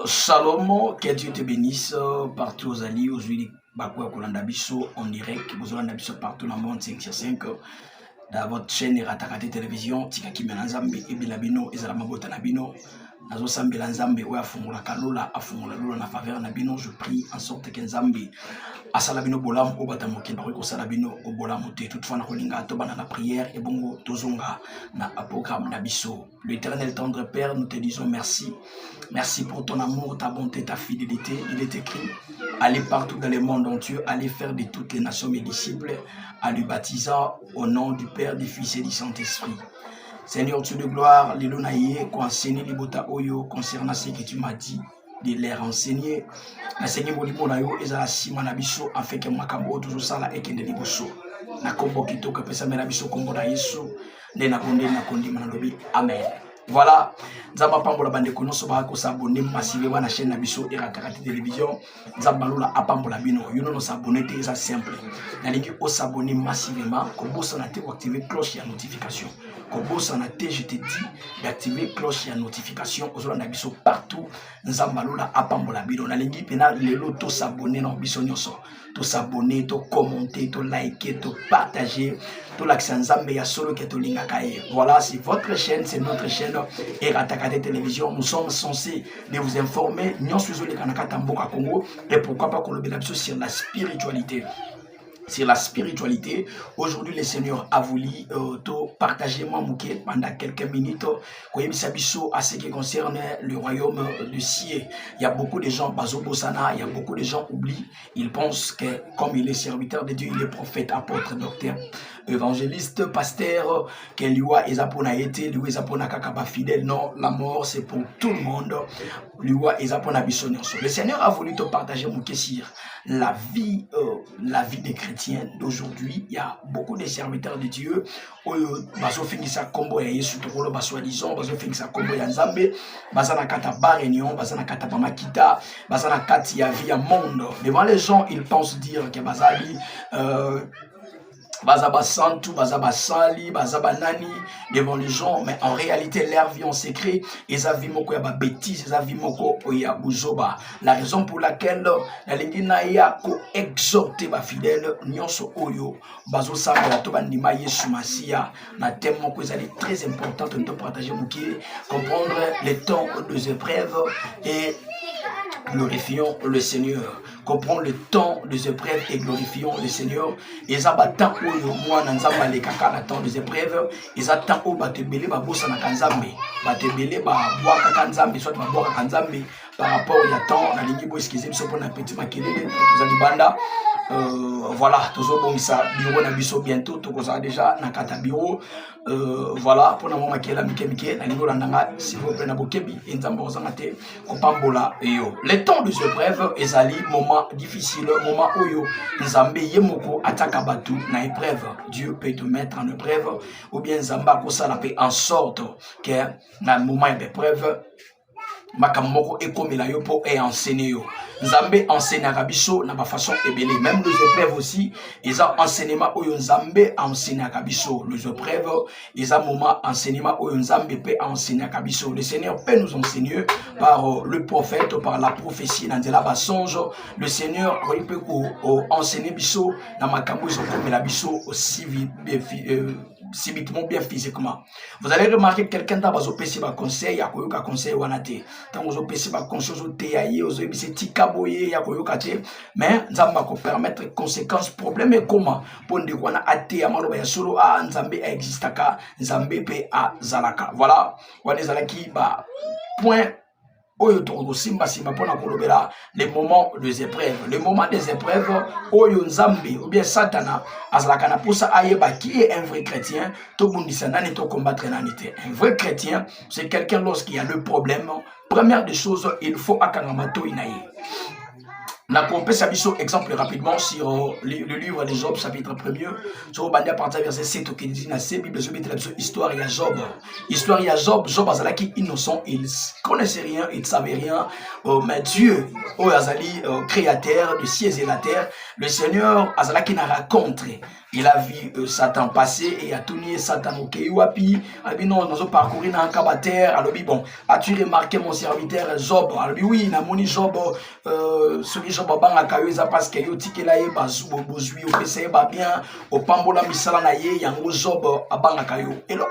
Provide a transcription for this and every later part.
Shalom, que Dieu te bénisse partout aux alliés, aux huiles, Bakwa Kolanda Bisso en direct, vous avez Bisso partout dans le monde 5 sur 5 dans votre chaîne Ratakate Télévision, Tikaki Menazambi, Ebilabino, Ezalamabota Nabino, Nazo Sambi Lanzambi, Oya Fungula Kalola, Afungula Lula, na faveur Nabino, je prie en sorte que Nzambi, Asalabino Bolam, Obatamoki, Bariko Salabino, Obolamote, toutefois, Nakolinga, Tobana, la prière, et Bongo, Tozonga, na programme Nabiso. L'éternel tendre Père, nous te disons merci. Merci pour ton amour, ta bonté, ta fidélité. Il est écrit, allez partout dans le monde entier, allez faire de toutes les nations mes disciples, à lui baptisant au nom du Père, du Fils et du Saint-Esprit. Seigneur, Dieu de gloire, les lonaïe, enseigner les bota oyo, concernant ce que tu m'as dit, de les renseigner. Enseigner mon libo nayo, et la sima nabiso, afin que makambo toujours ça la ekende liboso. Na kombo kito, que pesa menabiso kombo na yesu, ne na kondi manalobi. Amen. Voilà, Zamba Pambola Bandekono Sobako s'abonner massivement à la chaîne Nabiso et Ratakate Télévision. Zambalola Apambola Bino, you know s'abonner, c'est simple. Nalingi o s'abonner massivement, Kobo Sanate ou activer cloche et notification. Kobo Sanate, je te dis d'activer cloche et notification aux Nabiso partout. Zambalola Apambola Bino, Nalingi Pena, les lotos s'abonner dans Bisonyoso. To s'abonner, to commenter, to liker, to partager, to l'accent Nzambe ya solo ke to linga kaye. Voilà, c'est votre chaîne, c'est notre chaîne et Ratakate Télévision. Nous sommes censés de vous informer, Nyon Suzo le Kanakata Mboka Congo et pourquoi pas qu'on le bénisse sur la spiritualité. Sur la spiritualité, aujourd'hui le Seigneur a voulu partager mon bouquet pendant quelques minutes à ce qui concerne le royaume de ciel. Il y a beaucoup de gens, Bazo Bosana, il y a beaucoup de gens oublient, ils pensent que comme il est serviteur de Dieu, il est prophète, apôtre, docteur, évangéliste, pasteur, que lui a été, lui a kakaba fidèle. Non, la mort c'est pour tout le monde. Lui a bisonné. Le Seigneur a voulu te partager mon sur la vie des chrétiens d'aujourd'hui. Il y a beaucoup de serviteurs de Dieu. Bazo finisa kombo ya Yesu tokolo baswalisant, bazo finisa kombo ya Nzambe, bazana kata baréunion, bazana kata bamakita, bazana kati ya vie à monde. Devant les gens, ils pensent dire que bazali Bazaba Santu, Bazaba Sali, Bazaba Nani, devant les gens, mais en réalité, leur vie en secret, ils avaient moko ya ba bêtise, ils avaient moko ya buzoba. La raison pour laquelle la lingina ya ko exhorter ba fidèle, nyonso oyo, bazo samba la toba ndima Yesu Masia, na thème moko ezali très important de partager mouki, comprendre les temps des épreuves et glorifions le Seigneur. Comprends le temps des épreuves et glorifions le Seigneur. Et ça battant où moi n'anzamba les kaka na temps des épreuves. Et ça tant où batebele ba bossa na kanzambe. Batebele ba bois kanzambe soit ba bois kanzambe par rapport à temps na lingi bo excusez moi pour na petit makelele tous ali banda. Voilà, toujours bon ça bureau na biso bientôt to koza déjà na kata bureau. Voilà pour na mama kela mike na lingo landanga s'il vous plaît na bokebi nzambo ozangate kopambola yo. Les temps des épreuves ezali moment difficile, moment où Nzambe yemoko ataka batu na épreuve. Dieu peut te mettre en épreuve ou bien Nzamba ko sala pe en sorte que na moment d'épreuve makamoko ekomela yo po et enseigner yo. Nzambe enseigne à Kabiso na ba façon ebele. Même les épreuves aussi, ils ont enseignement où Nzambe enseigne à Kabiso. Les épreuves, ils ont moment enseignement où Nzambe peut enseigner à Kabiso. Le Seigneur peut nous enseigner par le prophète, par la prophétie, dans la songe. Le Seigneur il peut enseigner biso dans makambo ils ont comme la biso aussi subitement bien physiquement. Vous allez remarquer quelqu'un dans vos PC va conseil, ya koyoka conseil wanate. Tant vos PC va conseil au TAI, aux ebisi tikaboye, ya koyoka te. Mais nzamba ko permettre conséquences problème et comment pour de wana ate amalo ya solo a nzambe existaka, nzambe pe a zalaka. Voilà, wana zalaki ba point. Oyo toko simba pona kolobela les moments des épreuves. Les moments des épreuves, oyo nzambe ou bien satana azalaka na posa ayeba qui est un vrai chrétien, to bundisa nani to combattre nanité. Un vrai chrétien, c'est quelqu'un lorsqu'il y a le problème, première des choses, il faut akangamato inaye. On a compris ça, exemple rapidement sur le livre de Job, chapitre 1er. Sur à partir verset 7 qui dit dans cette Bible, histoire il y a Job. Histoire il y a Job, Job Azalaki innocent, il connaissait rien, il ne savait rien. Mais Dieu, Azali, créateur du ciel et la terre, le Seigneur Azalaki n'a rencontré. Il a vu Satan passer et a tourné Satan au Keiwapi. Alors, non, nous avons parcouru dans un cabater. Alors, bon, as-tu remarqué mon serviteur Job? Alors, oui, n'a moni Job, celui Job a banga kayoza parce que yotike la ye bazu bozui au PC ba bien au pambola misala na ye yango Job a banga kayo. Et là,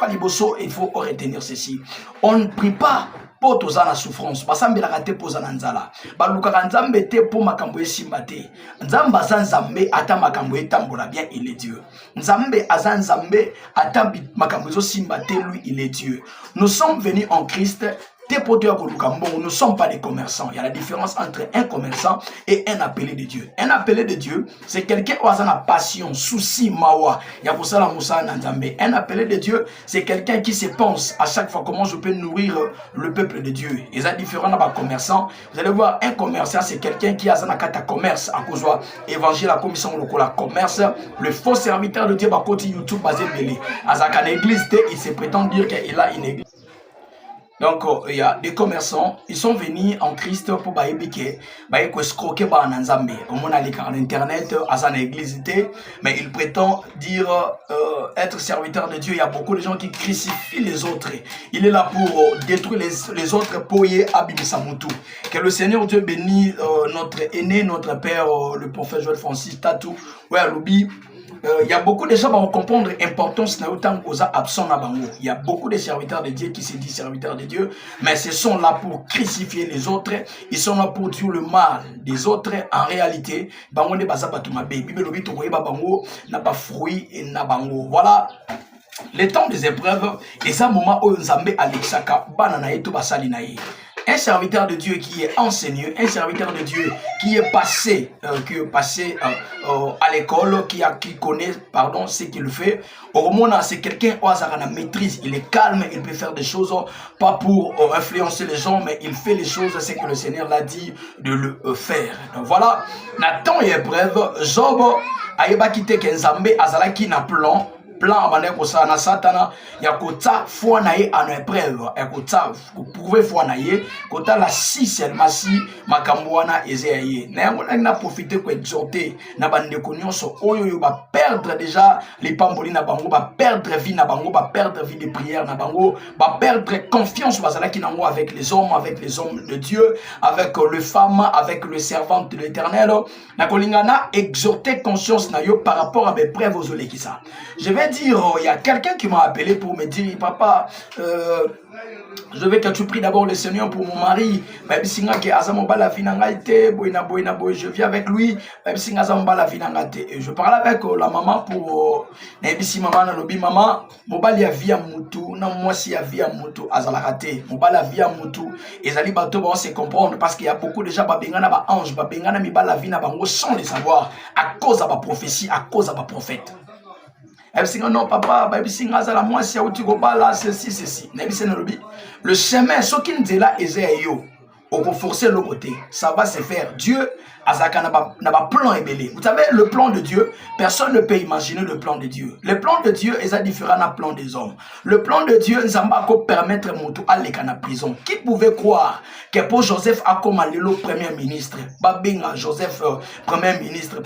il faut retenir ceci. On ne prie pas pour tous la souffrance, parce que la raté pour zanzala. Baluka nzambe te pour makambo simbate. Nzamba zanzambe ata makambo tambola bien, il est Dieu. Nzambe azanzambe ata makambo simbate, lui il est Dieu. Nous sommes venus en Christ. Nous ne sommes pas des commerçants. Il y a la différence entre un commerçant et un appelé de Dieu. Un appelé de Dieu, c'est quelqu'un qui a la passion, souci, mawa. Il y a pour ça la moussa nanzambe. Un appelé de Dieu, c'est quelqu'un qui se pense à chaque fois comment je peux nourrir le peuple de Dieu. Il y a différent dans commerçant. Vous allez voir, un commerçant, c'est quelqu'un qui a un commerce à cause de l'évangile, la commission, le commerce. Le faux serviteur de Dieu, va côté YouTube, basé belé. À une église, il se prétend dire qu'il a une église. Donc, il y a des commerçants, ils sont venus en Christ pour escroquer Nzambe. On a les cartes d'internet, à son église, mais ils prétendent dire être serviteur de Dieu. Il y a beaucoup de gens qui crucifient les autres. Il est là pour détruire les autres pour y abîmer sa moutou. Que le Seigneur Dieu bénisse notre aîné, notre père, le prophète Joël Francis Tatou, ouais, Loubi. Il y a beaucoup de gens qui vont comprendre l'importance de l'autant aux absents. Il y a beaucoup de serviteurs de Dieu qui se disent serviteurs de Dieu, mais ils sont là pour crucifier les autres, ils sont là pour tuer le mal des autres. En réalité, voilà le temps des épreuves, et ça moment où Nzambe Alexaka, banana et tout basali naïe. Un serviteur de Dieu qui est enseigné, un serviteur de Dieu qui est passé à l'école, qui connaît ce qu'il fait. Au moment c'est quelqu'un qui a la maîtrise, il est calme, il peut faire des choses, pas pour influencer les gens, mais il fait les choses, c'est que le Seigneur l'a dit de le faire. Donc voilà, Nathan et épreuve, Job a quitté Kenzambe, Azalaki n'a plan abandé ko sa na satana ya kota foi na ye en épreuve ya kota prouver foi na ye kota la si seulement si makambo wana ezeaye na yango na profiter ko exhorter na bande ko nyonso oyo ba perdre déjà les pamboli na bango ba perdre vie na bango ba perdre vie de prière na bango ba perdre confiance bazala ki nango avec les hommes de Dieu, avec les femmes, avec le servant de l'Éternel. Na kolingana exhorter conscience na yo par rapport à mes preuves aux olekisa. Je vais dire, il y a quelqu'un qui m'a appelé pour me dire, papa, je veux que tu pries d'abord le Seigneur pour mon mari. Je viens avec lui. Et je parle avec la maman pour maman, mobali ya via mutu, na mwasi ya via mutu azalakate. Mobali ya via mutu, ezali bato ba se comprendre parce qu'il y a beaucoup de gens babengana ba ange, babengana mibala vie na bango sans le savoir à cause de la prophétie, à cause de la prophète. Non papa, ceci. Le chemin, ce qui nous est là, on va forcer le côté. Ça va se faire. Dieu n'a pas plan ébélé. Vous savez, le plan de Dieu, personne ne peut imaginer le plan de Dieu. Le plan de Dieu est différent du plan des hommes. Le plan de Dieu, nous va permettre Moutou à aller en prison. Qui pouvait croire que pour Joseph a comme le premier ministre, Babinga Joseph, premier ministre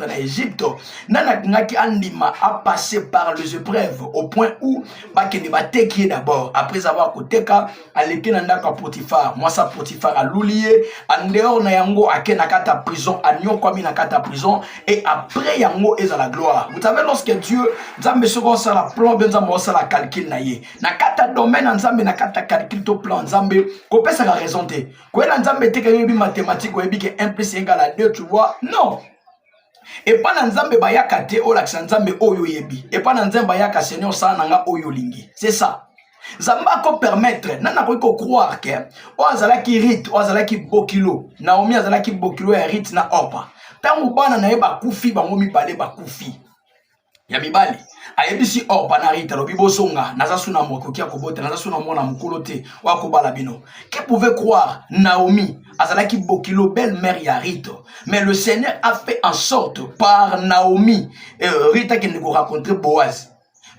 en Égypte, Nanaki Andima a passé par les épreuves au point où Bakeniba Teki d'abord, après avoir côté ka, Aleki Nandaka Potiphar, moi ça Potiphar a l'oulié, en dehors na yango ake nakata prison, agnon kwami nakata prison, et après yango est à la gloire. Vous savez, lorsque Dieu, Nzambe soko sa la plan, Nzambe sa la calcul na ye, nakata domaine Nzambe nakata calcul to plan Nzambe, ko pesa la raison te. Ko ela Nzambe te ka yebi mathématique, ko yebi que 1 plus 1 égale à 2, tu vois? Non. Et pas dans Nzambe bayaka te o la Nzambe oyo yebi. Et pas dans Nzambe bayaka Seigneur sa nanga oyo lingi. C'est ça. Zamba ko permettre nana ko croire que o azala ki rit o azala ki bokilo Naomi azala ki bokilo ya rit na opa tangu bana na ye bakufi bango mibale bakufi ya mibali ayebisi or panarita lobi bosonga naza suna moko kia kobota naza suna mona mukolo te wa kobala bino. Qui pouvait croire Naomi azalaki bokilo belle-mère ya Rito, mais le Seigneur a fait en sorte par Naomi Rita qui ne rencontrer Boaz.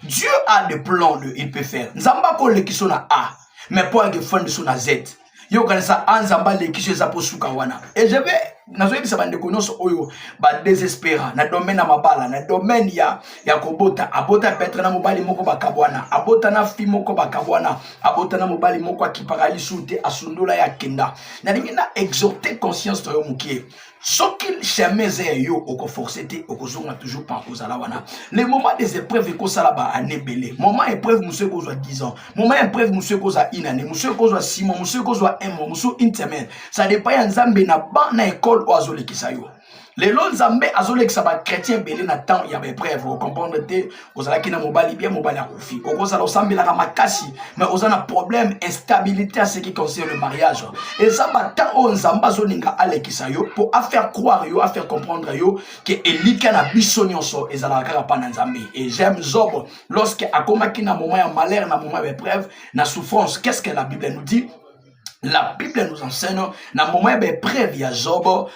Dieu a des plans de il peut faire. Nzamba ko le kisona A mais pas de fond de sona Z. Yo kanisa anzamba le kisho za posuka wana. Et je vais nazoyebi sa bande konoso oyo ba désespéra na domaine na mabala na domaine ya kobota abota petre na mobali moko bakabwana abota na fi moko bakabwana abota na mobali moko akipakali sute asundula ya kenda na lingina exhorter conscience to yo mukie soki chemin yo oko forcer te okozonga toujours pas kozala wana. Le moment des épreuves ko sala ba anebele moment épreuve monsieur kozwa 10 ans moment épreuve monsieur kozwa une année monsieur kozwa 6 mois monsieur kozwa 1 mois monsieur une semaine ça dépend ya nzambe na ba na école o azolekisa yo. Les lots nzambe azolekisa ba chrétien belé na temps ya ba épreuve o comprendre te ozalaki na mobali bien mobali akufi okozala osambela ka makasi mais ozana problème instabilité à ce qui concerne le mariage et ça ba temps o nzamba azolinga alekisa yo pour à faire croire yo à faire comprendre yo que elika na biso nyonso ezala kaka pa na nzambe. Et j'aime Job lorsque akomaki na moment ya malheur na moment d'épreuve na souffrance. Qu'est-ce que la Bible nous dit? La Bible nous enseigne na moment d'épreuve ya Job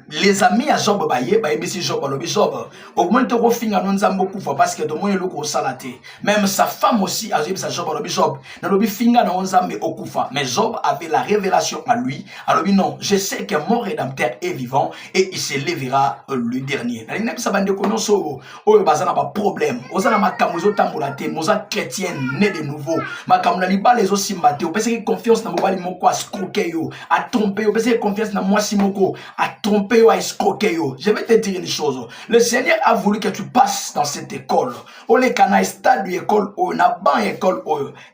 les amis à Job baye bisi Job alobi Job augmente ko finga non nzambo kufa parce que to moyo loko salate. Même sa femme aussi a dit ça Job alobi Job na lobi finga na nzambe okufa. Mais Job avait la révélation à lui alobi non, je sais que mon rédempteur est vivant et il se lèvera le dernier. Na linga sa bande konoso oyo bazana ba problème ozana makamuzo tambola te moza chrétienne né de nouveau makamuna libala ezo simbate o pese confiance na mobali moko a scroquer yo a tromper yo pese confiance na mwasi moko a tromper ou à escroquer. Je vais te dire une chose. Le Seigneur a voulu que tu passes dans cette école. On les cana stade école on a ban école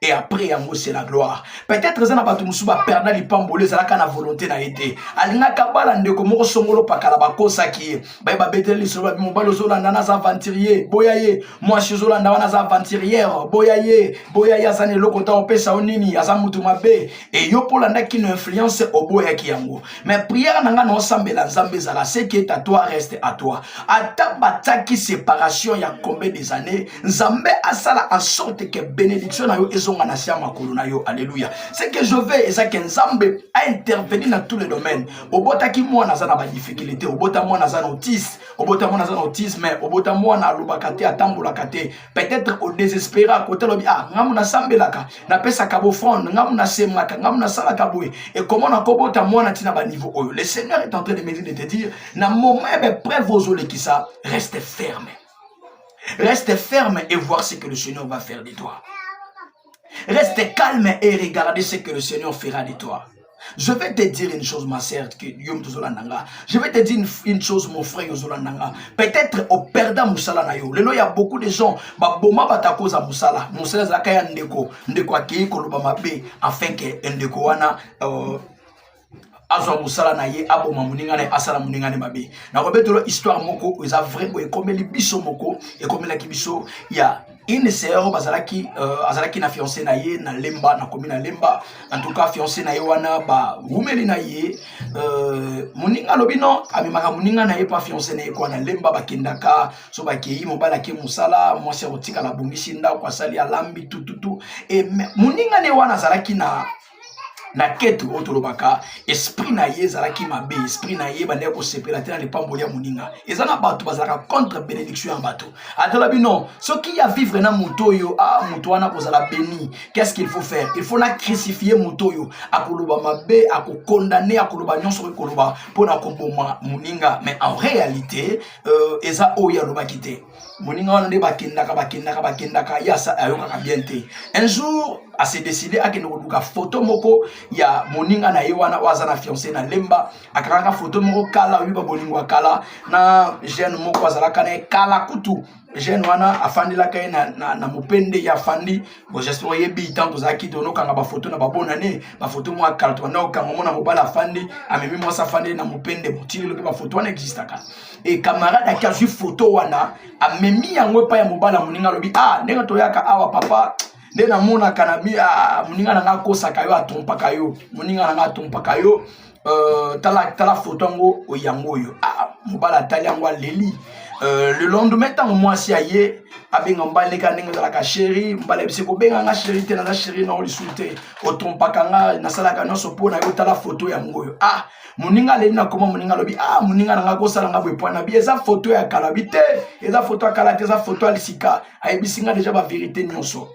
et après en c'est la gloire. Peut-être ça n'a pas tout musuba perdre les pambolés ça la volonté n'a été. Alinga kabala ndeko moko songolo pakala bakosa ki ba ba beteli sur mobile zolanda na aventurier boyaye moi chez zolanda wana za aventurière boyaye azane lokota opesa onini azamutu mabe et yo polanda qui une influence au boya ki yango. Mais prière nanga no sambela nzambe zala ce qui est à toi reste à toi. Ata bataki séparation ya combien des années nzambe asala en sorte que bénédiction na yo ezonga na sia makolo na yo. Alléluia. Ce que je veux et ça que nzambe a intervenu dans tous les domaines. Obota ki mwana za na ba difficulté, obota mwana za na autisme, obota mwana za na autisme, obota mwana lobakate atambola kate. Peut-être au désespéré à côté lobi ah ngamu na sambelaka na pesa kabo fond ngamu na semaka ngamu na sala kabwe et comment na kobota mwana tina ba niveau oyo. Le Seigneur est en train de me dire na moment prêt vos qui ça reste ferme. Reste ferme et voir ce que le Seigneur va faire de toi. Reste calme et regardez ce que le Seigneur fera de toi. Je vais te dire une chose, ma sœur, je vais te dire une chose, mon frère. Peut-être au perdant Moussala Nayo. Il y a beaucoup de gens, Boma Batakoza Moussala. Moussala Zakaya Ndeko, Ndeko Akei Kolobama B, afin que Ndeko Wana azwa musala na ye abo mamuninga na asala muninga ne mabe na robetolo histoire moko eza vrai boye comme libiso moko et comme la kibiso ya une sœur bazalaki azalaki na fiancé na ye na lemba na komina lemba en tout cas fiancé na ye wana ba rumeli na ye muninga lobino amemaka muninga na ye pa fiancé na ye kwa na lemba bakendaka so bakei mobala ke musala mwasi rotika la bongisi nda kwa sali alambi tututu et muninga ne wana azalaki na ketu otolobaka esprit na ye zalaki mabe esprit na ye bande ko sepela tena le pambolia muninga ezana bato bazalaka contre bénédiction en bato atolabi non ce qui y a vivre na mutoyo a mutoana kozala béni. Qu'est-ce qu'il faut faire? Il faut la crucifier mutoyo akoloba mabe akokondamner akoloba nyonso ekoloba pona koboma muninga. Mais en réalité eza oya lobaki te muninga wana nde bakendaka yasa ayoka bien te. Un jour a se décidé à kende koduka photo moko ya moninga na ye wana wazana fiancé na lemba akaranga photo moko kala wiba bolingwa kala na jeune moko azalaka na kala kutu jeune wana afandi la kay na mupende ya fandi bo j'espère yebi tant ozaki dono kanga ba photo na babona ne ba photo mo kala to na okanga mona mobala afandi amemi mo sa fandi na mupende botili le ba photo wana existaka et camarade a kazu photo wana amemi yango pa ya mobala moninga lobi ah ndenge to yaka awa papa nde na mona kanabi muninga na ngakosa kayo atompaka yo muninga na ngatompaka yo tala photo ngo oyango yo mobala tali yango leli le lendemain tant moi si aye abenga mbale kaninga la ka chéri mbale biseko benga nga chéri te na chéri na olisulte otompaka nga na sala ka nyonso pona yo tala photo ya ngoyo ah muninga le na koma muninga lobi ah muninga na nga ko sala nga bwe na bi eza photo ya kalabite eza photo ya kalate eza photo ya lisika ayebisinga déjà ba vérité nyonso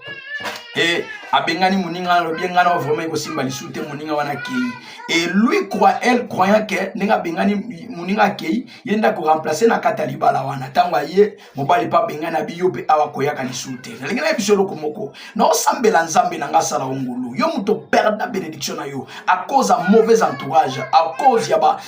et abengani muninga lobi nga na vraiment ko simba lisulte muninga wana kei et lui croyant que nenga bengani muninga kei yenda ko remplacer na kataliba la wana tangwa ye mobali pa bengana biyo pe awa koyaka lisulte lengena bisolo komoko no sambela nzambe na ngasa la ongulu yo muto perdre la bénédiction na yo à cause d'un mauvais entourage à cause yaba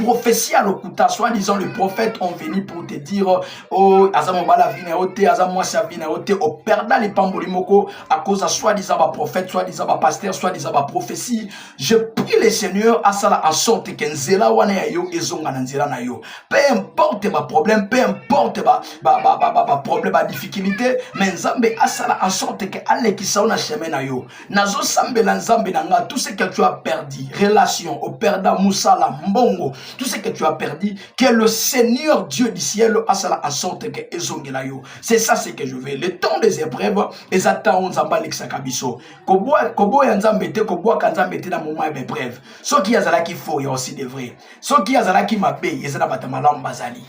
prophétie à l'okuta soi-disant les prophètes ont venu pour te dire oh azamo bala vina ote azamo sa vina ote o perdre les pambolimoko à cause de soi-disant ba prophète soi-disant ba pasteur soi-disant ba prophétie. Je prie le Seigneur à ça en sorte que nzela wana ya yo ezonga na nzela na yo peu importe ba problème peu importe ba problème ba difficulté mais nzambe à ça en sorte que alle ki sa na chemin na yo nazo sambela nzambe na nga tout ce que tu as perdu relation au perda musala mbongo tout ce que tu as perdu que le Seigneur Dieu du ciel à ça en sorte que ezongela yo c'est ça ce que je veux le temps des épreuves les attends nzamba lexaka biso kobo ya nzambe te kobo ka nzambe te na moment d'épreuve ce qui azala qui faut il y a aussi des vrais ce qui azala qui m'a payé ezala batamala mbazali.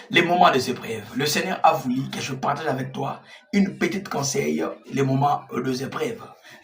Les moments des épreuves. Le Seigneur a voulu que je partage avec toi une petite conseil, les moments des épreuves.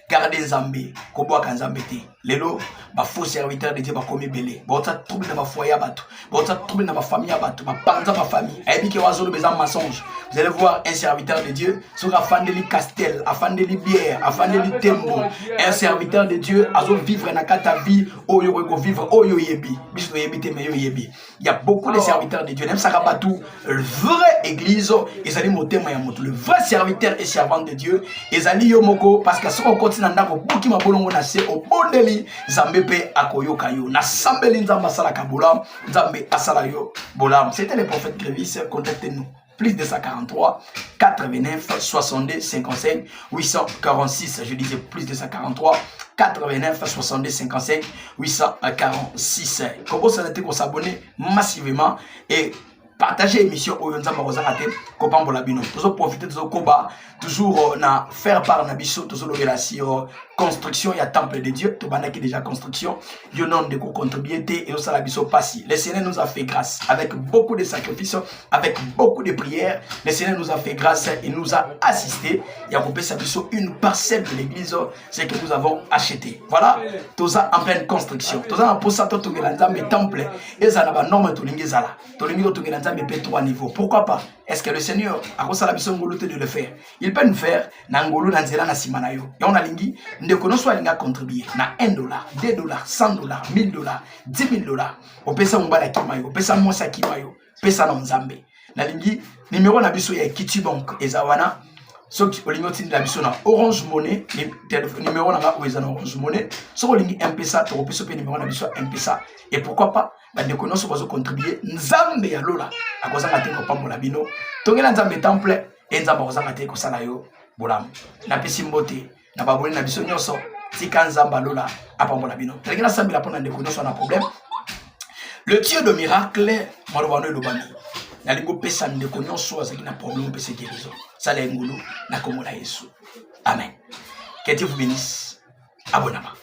Gardez Nzambe, kobo kanzambe te. Lelo, ba faux serviteur de Dieu ba komi belé. Ba ota trouble na ba foyer bato. Ba ota trouble na ba famille bato. Ba panza ba famille. Ayebi ke wazolo bezan mensonge. Vous allez voir un serviteur de Dieu, sur afandeli castel, afandeli bière, afandeli tembo. Un serviteur de Dieu azo vivre na kata vie, oyo ko vivre oyo yebi. Biso yebi te meyo yebi. Il y a beaucoup de serviteurs de Dieu. Même Sakabatou, le vrai église, ezali motema ya moto. Le vrai serviteur et servant de Dieu, ezali yomoko parce que ce qu'on continue ndako buki mabolongo na se obondeli Nzambe pe akoyoka yo. Na sambeli Nzamba sala kabolam, Nzambe asala yo bolam. C'était le prophète Grévis, contactez-nous. Plus 243 89 62 55 846. Je disais plus 243 89 62 55 846. Comment ça a été qu'on s'abonne massivement et partager l'émission au Nzamba Rosarate, Copan Bolabino. Toujours profiter de ce combat, toujours na faire part na biso, toujours le sur construction, il y a temple de Dieu, tout le qui déjà construction, il y a un de contribuer et aussi la biso passi. Le Seigneur nous a fait grâce avec beaucoup de sacrifices, avec beaucoup de prières. Le Seigneur nous a fait grâce et nous a assisté. Il y a coupé sa biso une parcelle de l'église, c'est que nous avons acheté. Voilà, tout ça en pleine construction. Tout ça en pour ça, tout le temple, et ça n'a pas norme tout le zala. Tout le monde mais peut 3 niveaux. Pourquoi pas? Est-ce que le Seigneur a cause la mission de le faire? Il peut nous faire nangolo nanzela na simanayo. Et on a lingi ne connaissons pas linga contribuer na $1, $2, $100, $1000, $10,000. On peut ça mbala kimayo, on peut ça mosa kimayo, peut ça na nzambe. Na lingi numéro na biso ya Kiti Bank ezawana. So olingi la biso na Orange Money, numéro na na Orange Money. So olingi M-Pesa, to opeso pe numéro na biso M-Pesa. Et pourquoi pas la déconnaissance va contribuer nzambe ya lola akozanga te ko pambola bino tongela nzambe temple et nzambe akozanga te ko sala yo bolam na pesi mbote na baboni na biso nyonso tika nzamba lola apambola bino tengela sambila pona déconnaissance na problème le Dieu de miracle marobano lobani na lingo pesa déconnaissance azaki na problème pesa guérison sala ngulu na komola Yesu amen. Que Dieu vous bénisse. Abonnez-vous.